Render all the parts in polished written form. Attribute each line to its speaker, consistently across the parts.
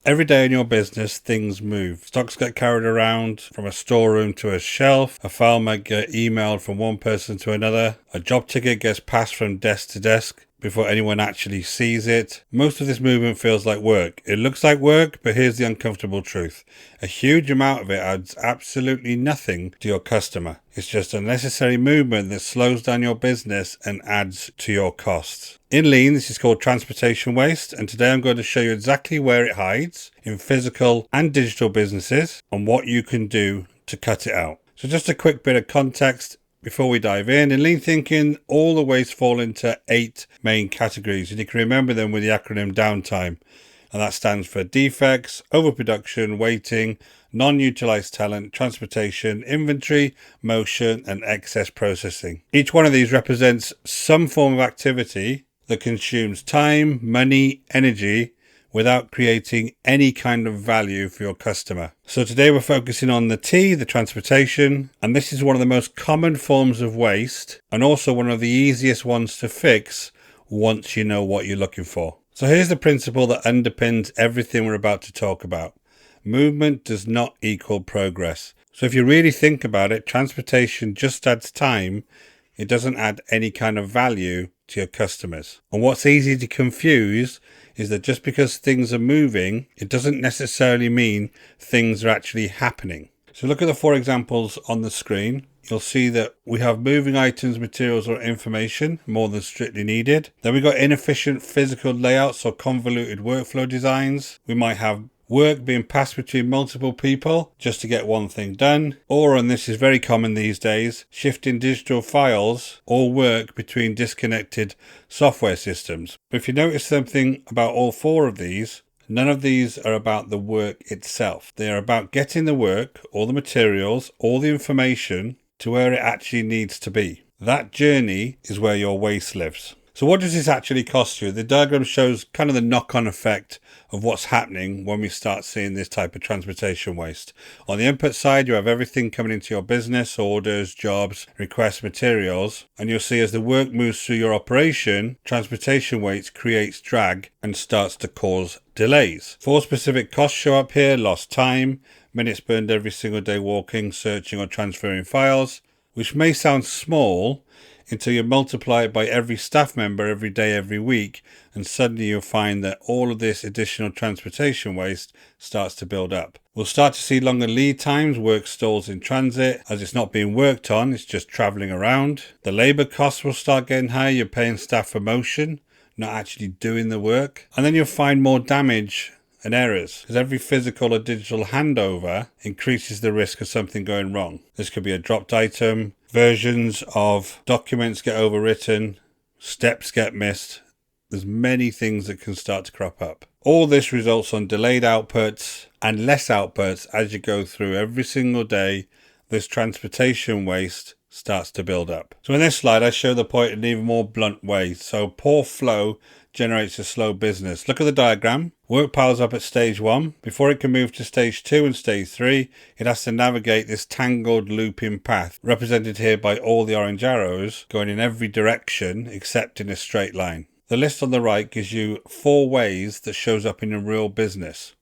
Speaker 1: Every day in your business, things move. Stocks get carried around from a storeroom to a shelf. A file might get emailed from one person to another. A job ticket gets passed from desk to desk before anyone actually sees it. Most of this movement feels like work. It looks like work, but here's the uncomfortable truth. A huge amount of it adds absolutely nothing to your customer. It's just unnecessary movement that slows down your business and adds to your costs. In Lean, this is called transportation waste, and today I'm going to show you exactly where it hides in physical and digital businesses and what you can do to cut it out. So just a quick bit of context before we dive in Lean thinking, all the waste fall into 8 main categories, and you can remember them with the acronym downtime. And that stands for defects, overproduction, waiting, non-utilized talent, transportation, inventory, motion, and excess processing. Each one of these represents some form of activity that consumes time, money, energy, without creating any kind of value for your customer. So today we're focusing on the T, the transportation, and this is one of the most common forms of waste and also one of the easiest ones to fix once you know what you're looking for. So here's the principle that underpins everything we're about to talk about. Movement does not equal progress. So if you really think about it, transportation just adds time. It doesn't add any kind of value to your customers. And what's easy to confuse is that just because things are moving, it doesn't necessarily mean things are actually happening. So look at the 4 examples on the screen. You'll see that we have moving items, materials, or information more than strictly needed. Then we've got inefficient physical layouts or convoluted workflow designs. We might have work being passed between multiple people just to get one thing done, or, and this is very common these days, shifting digital files or work between disconnected software systems. But if you notice something about all 4 of these, none of these are about the work itself. They are about getting the work, all the materials, all the information to where it actually needs to be. That journey is where your waste lives. So what does this actually cost you? The diagram shows kind of the knock-on effect of what's happening when we start seeing this type of transportation waste. On the input side, you have everything coming into your business, orders, jobs, requests, materials, and you'll see as the work moves through your operation, transportation waste creates drag and starts to cause delays. 4 specific costs show up here: lost time, minutes burned every single day walking, searching or transferring files, which may sound small until you multiply it by every staff member every day, every week, and suddenly you'll find that all of this additional transportation waste starts to build up. We'll start to see longer lead times, work stalls in transit, as it's not being worked on, it's just travelling around. The labour costs will start getting higher, you're paying staff for motion, not actually doing the work. And then you'll find more damage and errors, because every physical or digital handover increases the risk of something going wrong. This could be a dropped item, versions of documents get overwritten, steps get missed. There's many things that can start to crop up. All this results on delayed outputs and less outputs as you go through every single day. This transportation waste starts to build up. So in this slide, I show the point in an even more blunt way. So poor flow generates a slow business. Look at the diagram. Work piles up at stage 1. Before it can move to stage 2 and stage 3, it has to navigate this tangled looping path, represented here by all the orange arrows going in every direction except in a straight line. The list on the right gives you 4 ways that shows up in a real business.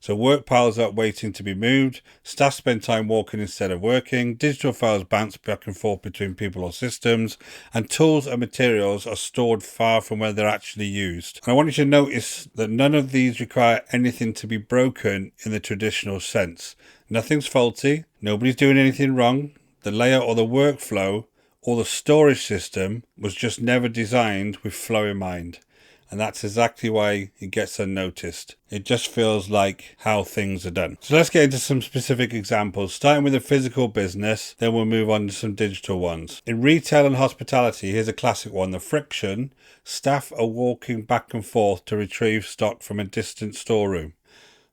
Speaker 1: So work piles up waiting to be moved, staff spend time walking instead of working, digital files bounce back and forth between people or systems, and tools and materials are stored far from where they're actually used. And I want you to notice that none of these require anything to be broken in the traditional sense. Nothing's faulty, nobody's doing anything wrong. The layout or the workflow or the storage system was just never designed with flow in mind. And that's exactly why it gets unnoticed. It just feels like how things are done. So let's get into some specific examples, starting with a physical business, then we'll move on to some digital ones. In retail and hospitality, here's a classic one, the friction. Staff are walking back and forth to retrieve stock from a distant storeroom.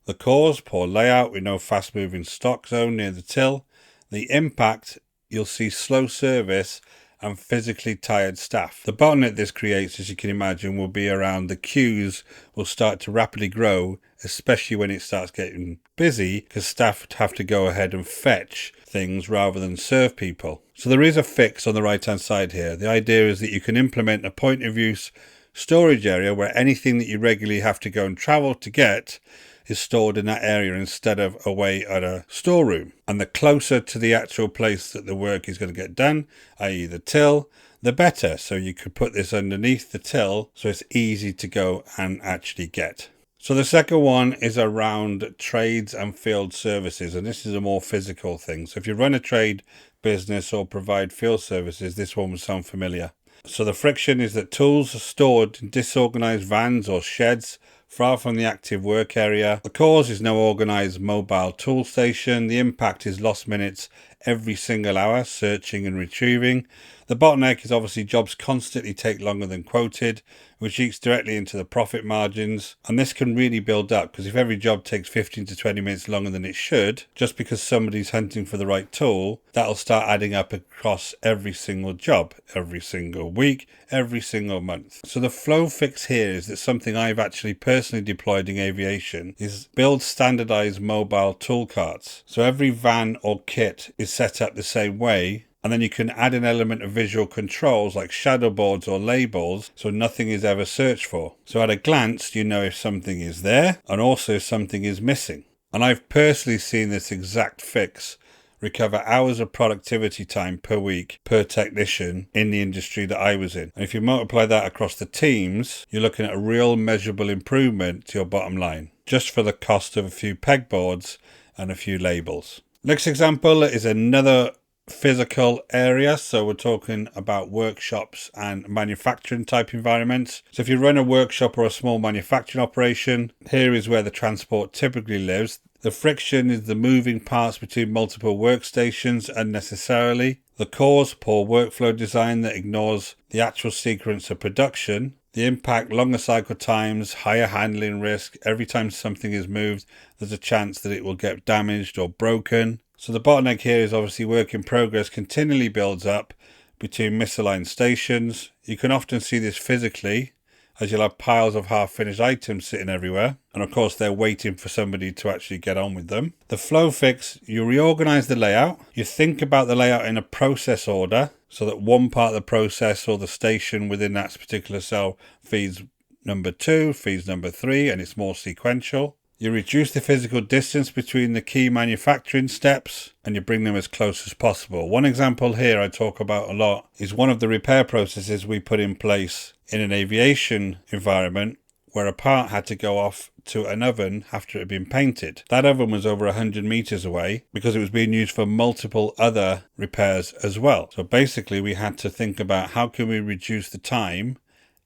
Speaker 1: The cause, poor layout with no fast moving stock zone near the till. The impact, you'll see slow service and physically tired staff. The bottleneck this creates, as you can imagine, will be around the queues will start to rapidly grow, especially when it starts getting busy, because staff have to go ahead and fetch things rather than serve people. So there is a fix on the right hand side here. The idea is that you can implement a point of use storage area where anything that you regularly have to go and travel to get is stored in that area instead of away at a storeroom. And the closer to the actual place that the work is going to get done, i.e. the till, the better. So you could put this underneath the till so it's easy to go and actually get. So the second one is around trades and field services, and this is a more physical thing. So if you run a trade business or provide field services, this one will sound familiar. So the friction is that tools are stored in disorganized vans or sheds far from the active work area. The cause is no organized mobile tool station. The impact is lost minutes every single hour searching and retrieving. The bottleneck is obviously jobs constantly take longer than quoted, which eats directly into the profit margins. And this can really build up, because if every job takes 15 to 20 minutes longer than it should, just because somebody's hunting for the right tool, that'll start adding up across every single job, every single week, every single month. So the flow fix here is that something I've actually personally deployed in aviation is build standardized mobile tool carts. So every van or kit is set up the same way, and then you can add an element of visual controls like shadow boards or labels so nothing is ever searched for. So at a glance, you know if something is there and also if something is missing. And I've personally seen this exact fix recover hours of productivity time per week per technician in the industry that I was in. And if you multiply that across the teams, you're looking at a real measurable improvement to your bottom line, just for the cost of a few pegboards and a few labels. Next example is another physical area. So we're talking about workshops and manufacturing type environments. So if you run a workshop or a small manufacturing operation, here is where the transport typically lives. The friction is the moving parts between multiple workstations unnecessarily. The cause, poor workflow design that ignores the actual sequence of production. The impact, longer cycle times, higher handling risk. Every time something is moved, there's a chance that it will get damaged or broken. So the bottleneck here is obviously work in progress continually builds up between misaligned stations. You can often see this physically, as you'll have piles of half-finished items sitting everywhere. And of course, they're waiting for somebody to actually get on with them. The flow fix, you reorganize the layout. You think about the layout in a process order so that one part of the process or the station within that particular cell feeds number 2, feeds number 3, and it's more sequential. You reduce the physical distance between the key manufacturing steps and you bring them as close as possible. One example here I talk about a lot is one of the repair processes we put in place in an aviation environment where a part had to go off to an oven after it had been painted. That oven was over 100 meters away because it was being used for multiple other repairs as well. So basically we had to think about how can we reduce the time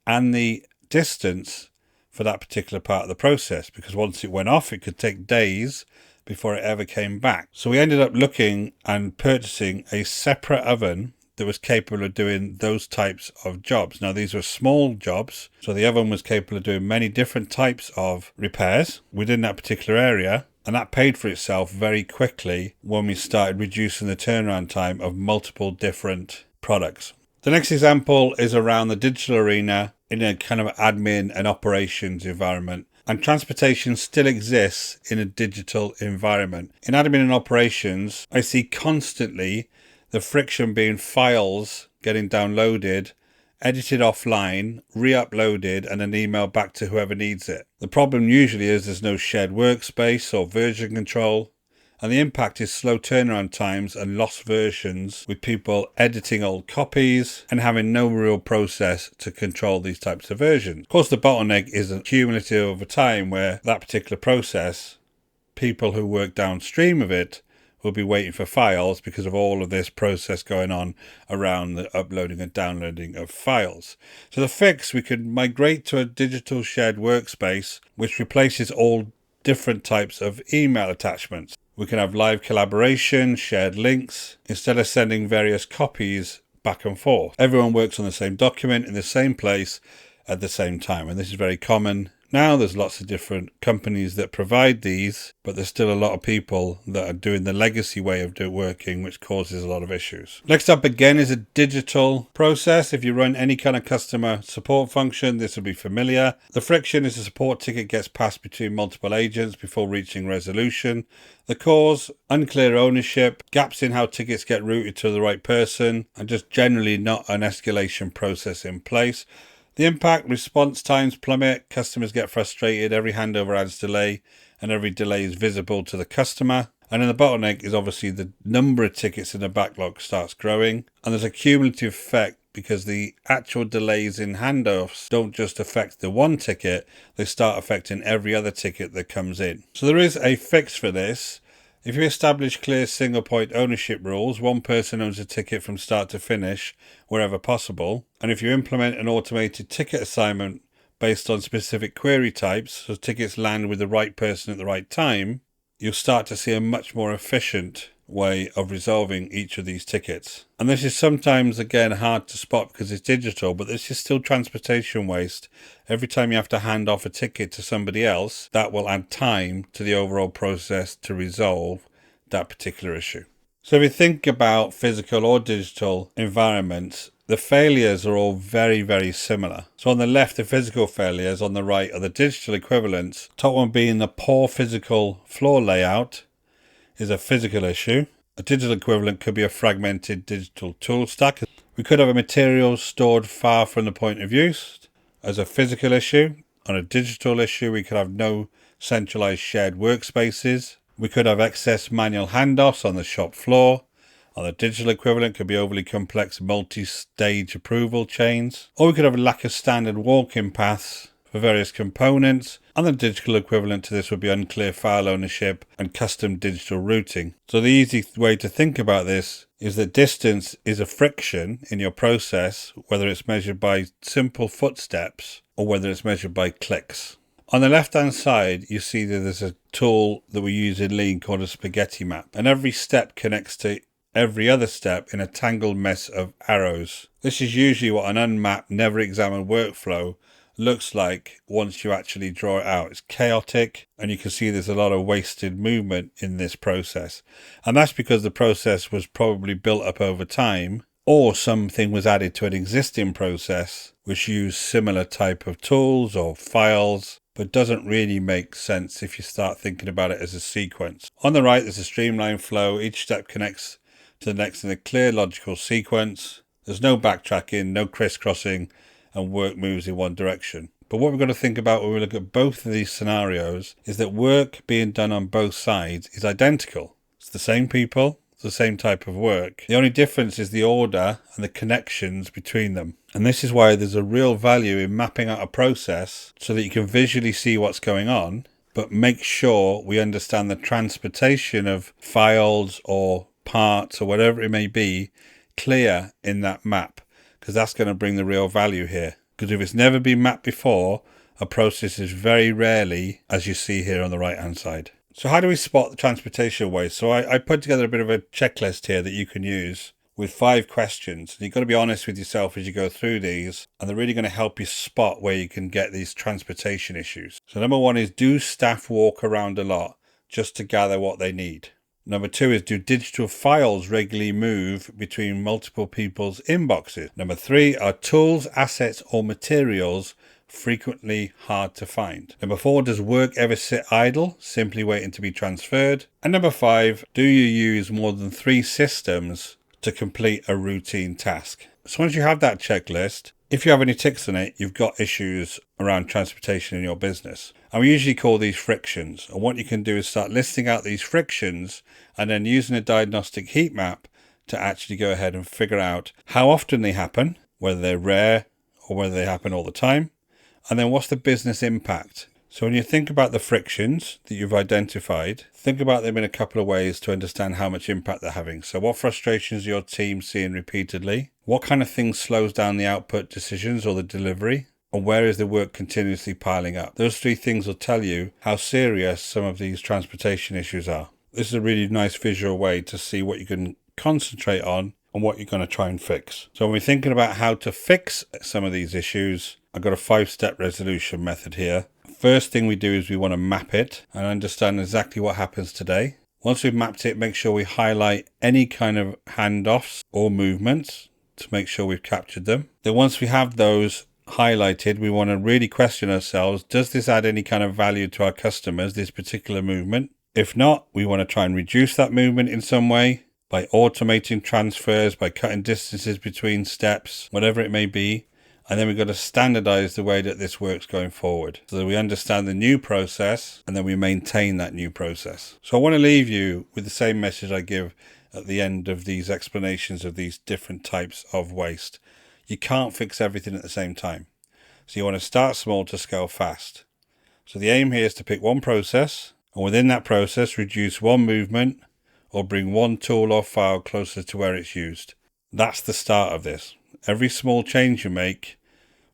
Speaker 1: and the distance for that particular part of the process, because once it went off, it could take days before it ever came back. So we ended up looking and purchasing a separate oven that was capable of doing those types of jobs. Now, these were small jobs, so the oven was capable of doing many different types of repairs within that particular area, and that paid for itself very quickly when we started reducing the turnaround time of multiple different products. The next example is around the digital arena in a kind of admin and operations environment. And transportation still exists in a digital environment. In admin and operations, I see constantly the friction being files getting downloaded, edited offline, re-uploaded, and then emailed back to whoever needs it. The problem usually is there's no shared workspace or version control. And the impact is slow turnaround times and lost versions, with people editing old copies and having no real process to control these types of versions. Of course, the bottleneck is cumulative over time, where that particular process, people who work downstream of it will be waiting for files because of all of this process going on around the uploading and downloading of files. So the fix, we could migrate to a digital shared workspace which replaces all different types of email attachments. We can have live collaboration, shared links, instead of sending various copies back and forth. Everyone works on the same document in the same place at the same time, and this is very common. Now there's lots of different companies that provide these, but there's still a lot of people that are doing the legacy way of working, which causes a lot of issues. Next up again is a digital process. If you run any kind of customer support function, this will be familiar. The friction is a support ticket gets passed between multiple agents before reaching resolution. The cause, unclear ownership, gaps in how tickets get routed to the right person, and just generally not an escalation process in place. The impact, response times plummet, customers get frustrated, every handover adds delay, and every delay is visible to the customer. And then the bottleneck is obviously the number of tickets in the backlog starts growing, and there's a cumulative effect because the actual delays in handoffs don't just affect the one ticket, they start affecting every other ticket that comes in. So there is a fix for this. If you establish clear single point ownership rules, one person owns a ticket from start to finish wherever possible. And if you implement an automated ticket assignment based on specific query types, so tickets land with the right person at the right time, you'll start to see a much more efficient way of resolving each of these tickets. And this is sometimes, again, hard to spot because it's digital, but this is still transportation waste. Every time you have to hand off a ticket to somebody else, that will add time to the overall process to resolve that particular issue. So if you think about physical or digital environments, the failures are all very, very similar. So on the left, the physical failures, on the right are the digital equivalents. Top one being the poor physical floor layout is a physical issue. A digital equivalent could be a fragmented digital tool stack. We could have a material stored far from the point of use as a physical issue. On a digital issue, we could have no centralized shared workspaces. We could have excess manual handoffs on the shop floor. On the digital equivalent could be overly complex multi-stage approval chains. Or we could have a lack of standard walk-in paths for various components, and the digital equivalent to this would be unclear file ownership and custom digital routing. So the easy way to think about this is that distance is a friction in your process, whether it's measured by simple footsteps or whether it's measured by clicks. On the left hand side, you see that there's a tool that we use in Lean called a spaghetti map, and every step connects to every other step in a tangled mess of arrows. This is usually what an unmapped, never examined workflow looks like once you actually draw it out. It's chaotic, and you can see there's a lot of wasted movement in this process. And that's because the process was probably built up over time, or something was added to an existing process which used similar type of tools or files, but doesn't really make sense if you start thinking about it as a sequence. On the right, there's a streamlined flow. Each step connects to the next in a clear logical sequence. There's no backtracking, no crisscrossing, and work moves in one direction. But what we've got to think about when we look at both of these scenarios is that work being done on both sides is identical. It's the same people, it's the same type of work. The only difference is the order and the connections between them. And this is why there's a real value in mapping out a process so that you can visually see what's going on, but make sure we understand the transportation of files or parts or whatever it may be clear in that map, because that's going to bring the real value here. Because if it's never been mapped before, a process is very rarely, as you see here on the right hand side. So how do we spot the transportation waste? So I put together a bit of a checklist here that you can use with 5 questions. And you've got to be honest with yourself as you go through these, and they're really going to help you spot where you can get these transportation issues. So number 1 is, do staff walk around a lot just to gather what they need? Number 2 is, do digital files regularly move between multiple people's inboxes? Number 3, are tools, assets, or materials frequently hard to find? Number 4, does work ever sit idle, simply waiting to be transferred? And number 5, do you use more than 3 systems to complete a routine task? So once you have that checklist, if you have any ticks on it, you've got issues around transportation in your business. And we usually call these frictions. And what you can do is start listing out these frictions and then using a diagnostic heat map to actually go ahead and figure out how often they happen, whether they're rare or whether they happen all the time, and then what's the business impact. So when you think about the frictions that you've identified, think about them in a couple of ways to understand how much impact they're having. So what frustrations are your team seeing repeatedly? What kind of things slows down the output decisions or the delivery? And where is the work continuously piling up? Those 3 things will tell you how serious some of these transportation issues are. This is a really nice visual way to see what you can concentrate on and what you're going to try and fix. So when we're thinking about how to fix some of these issues, I've got a 5-step resolution method here. First thing we do is we want to map it and understand exactly what happens today. Once we've mapped it, make sure we highlight any kind of handoffs or movements to make sure we've captured them. Then once we have those highlighted, we want to really question ourselves, does this add any kind of value to our customers, this particular movement? If not, we want to try and reduce that movement in some way by automating transfers, by cutting distances between steps, whatever it may be. And then we've got to standardize the way that this works going forward so that we understand the new process and then we maintain that new process. So I want to leave you with the same message I give at the end of these explanations of these different types of waste. You can't fix everything at the same time. So you want to start small to scale fast. So the aim here is to pick one process, and within that process reduce one movement or bring one tool or file closer to where it's used. That's the start of this. Every small change you make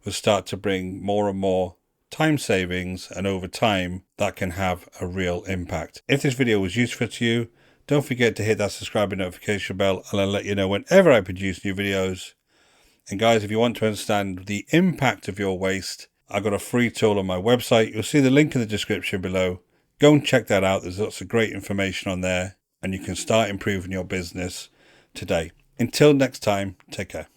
Speaker 1: will start to bring more and more time savings, and over time that can have a real impact. If this video was useful to you, don't forget to hit that subscribe and notification bell, and I'll let you know whenever I produce new videos. And guys, if you want to understand the impact of your waste, I've got a free tool on my website. You'll see the link in the description below. Go and check that out. There's lots of great information on there, and you can start improving your business today. Until next time, take care.